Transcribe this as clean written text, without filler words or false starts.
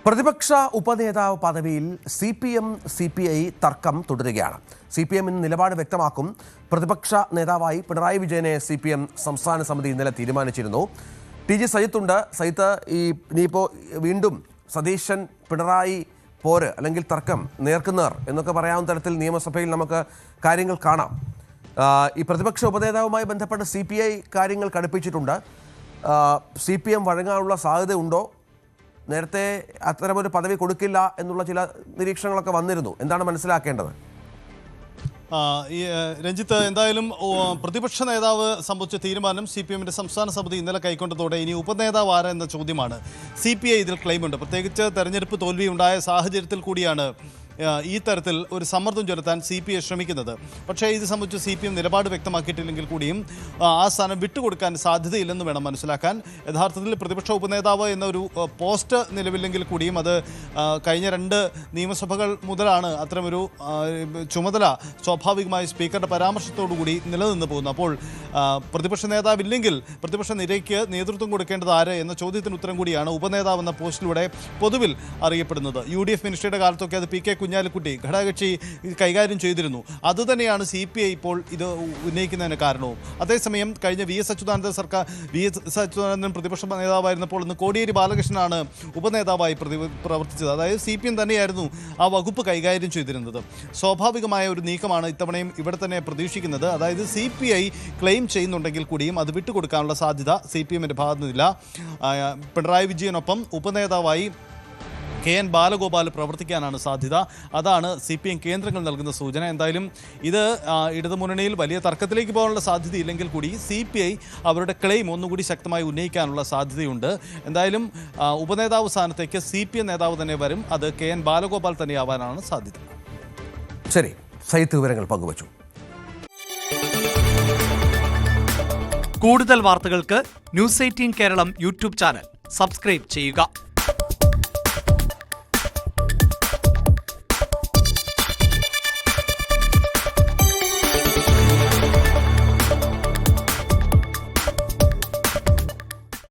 പ്രതിപക്ഷ ഉപനേതാവ് പദവിയിൽ CPI തർക്കം തുടരുകയാണ്. CPM ഇന്ന് നിലപാട് വ്യക്തമാക്കും. പ്രതിപക്ഷ നേതാവായി പിണറായി വിജയനെ CPM സംസ്ഥാന സമിതി ഇന്നലെ തീരുമാനിച്ചിരുന്നു. TG സയ്യിദുണ്ട്. സയ്യിദ്, ഇനിയിപ്പോൾ വീണ്ടും സതീശൻ പിണറായി പോര് അല്ലെങ്കിൽ തർക്കം നേർക്കുനേർ എന്നൊക്കെ പറയാവുന്ന തരത്തിൽ നിയമസഭയിൽ നമുക്ക് കാര്യങ്ങൾ കാണാം. ഈ പ്രതിപക്ഷ ഉപനേതാവുമായി ബന്ധപ്പെട്ട് CPI കാര്യങ്ങൾ കടുപ്പിച്ചിട്ടുണ്ട്. CPM വഴങ്ങാനുള്ള സാധ്യതയുണ്ടോ? നേരത്തെ അത്തരമൊരു പദവി കൊടുക്കില്ല എന്നുള്ള ചില നിരീക്ഷണങ്ങളൊക്കെ വന്നിരുന്നു. എന്താണ് മനസ്സിലാക്കേണ്ടത്? രഞ്ജിത്ത്, എന്തായാലും പ്രതിപക്ഷ നേതാവ് സംബന്ധിച്ച തീരുമാനം CPMന്റെ സംസ്ഥാന സമിതി ഇന്നലെ കൈക്കൊണ്ടതോടെ ഇനി ഉപനേതാവ് ആരാ എന്ന ചോദ്യമാണ്. CPI ഇതിൽ ക്ലെയിമുണ്ട്. പ്രത്യേകിച്ച് തെരഞ്ഞെടുപ്പ് തോൽവി ഉണ്ടായ സാഹചര്യത്തിൽ കൂടിയാണ് ഈ തരത്തിൽ ഒരു സമ്മർദ്ദം ചെലുത്താൻ CPI ശ്രമിക്കുന്നത്. പക്ഷേ ഇത് സംബന്ധിച്ച് CPM നിലപാട് വ്യക്തമാക്കിയിട്ടില്ലെങ്കിൽ കൂടിയും ആ സ്ഥാനം വിട്ടുകൊടുക്കാൻ സാധ്യതയില്ലെന്ന് വേണം മനസ്സിലാക്കാൻ. യഥാർത്ഥത്തിൽ പ്രതിപക്ഷ ഉപനേതാവ് എന്നൊരു പോസ്റ്റ് നിലവില്ലെങ്കിൽ കൂടിയും അത് കഴിഞ്ഞ 2 നിയമസഭകൾ മുതലാണ് അത്തരമൊരു ചുമതല സ്വാഭാവികമായി സ്പീക്കറുടെ പരാമർശത്തോടുകൂടി നിലനിന്ന് പോകുന്നു. അപ്പോൾ പ്രതിപക്ഷ നേതാവില്ലെങ്കിൽ പ്രതിപക്ഷ നിരയ്ക്ക് നേതൃത്വം കൊടുക്കേണ്ടത് ആര് എന്ന ചോദ്യത്തിന് ഉത്തരം കൂടിയാണ് ഉപനേതാവ് എന്ന പോസ്റ്റിലൂടെ പൊതുവിൽ അറിയപ്പെടുന്നത്. UDF മിനിസ്ട്രിയുടെ കാലത്തൊക്കെ അത് PK കുഞ്ഞാലിക്കുട്ടി ഘടകകക്ഷി കൈകാര്യം ചെയ്തിരുന്നു. അതുതന്നെയാണ് CPI ഇപ്പോൾ ഇത് ഉന്നയിക്കുന്നതിന് കാരണവും. അതേസമയം കഴിഞ്ഞ VS അച്യുതാനന്ദൻ പ്രതിപക്ഷ നേതാവായിരുന്നപ്പോൾ ഇന്ന് കോടിയേരി ബാലകൃഷ്ണനാണ് ഉപനേതാവായി പ്രവർത്തിച്ചത്. അതായത് CPM തന്നെയായിരുന്നു ആ വകുപ്പ് കൈകാര്യം ചെയ്തിരുന്നത്. സ്വാഭാവികമായ ഒരു നീക്കമാണ് ഇത്തവണയും ഇവിടെ തന്നെ പ്രതീക്ഷിക്കുന്നത്. അതായത് CPI ക്ലെയിം ചെയ്യുന്നുണ്ടെങ്കിൽ കൂടിയും അത് വിട്ടുകൊടുക്കാനുള്ള സാധ്യത CPMന്റെ ഭാഗത്തു നിന്നില്ല. പിണറായി വിജയനൊപ്പം ഉപനേതാവായി KN ബാലഗോപാൽ പ്രവർത്തിക്കാനാണ് സാധ്യത. അതാണ് CPM കേന്ദ്രങ്ങൾ നൽകുന്ന സൂചന. എന്തായാലും ഇത് ഇടതുമുന്നണിയിൽ വലിയ തർക്കത്തിലേക്ക് പോകാനുള്ള സാധ്യതയില്ലെങ്കിൽ കൂടി CPI അവരുടെ ക്ലെയിം ഒന്നുകൂടി ശക്തമായി ഉന്നയിക്കാനുള്ള സാധ്യതയുണ്ട്. എന്തായാലും ഉപനേതാവ് സ്ഥാനത്തേക്ക് CPM നേതാവ് തന്നെ വരും. അത് KN ബാലഗോപാൽ തന്നെയാവാനാണ് സാധ്യത. ശരി, സയ്യിദ് വിവരങ്ങൾ പങ്കുവച്ചു. കൂടുതൽ വാർത്തകൾക്ക് News 18 Keralam YouTube channel subscribe ചെയ്യുക.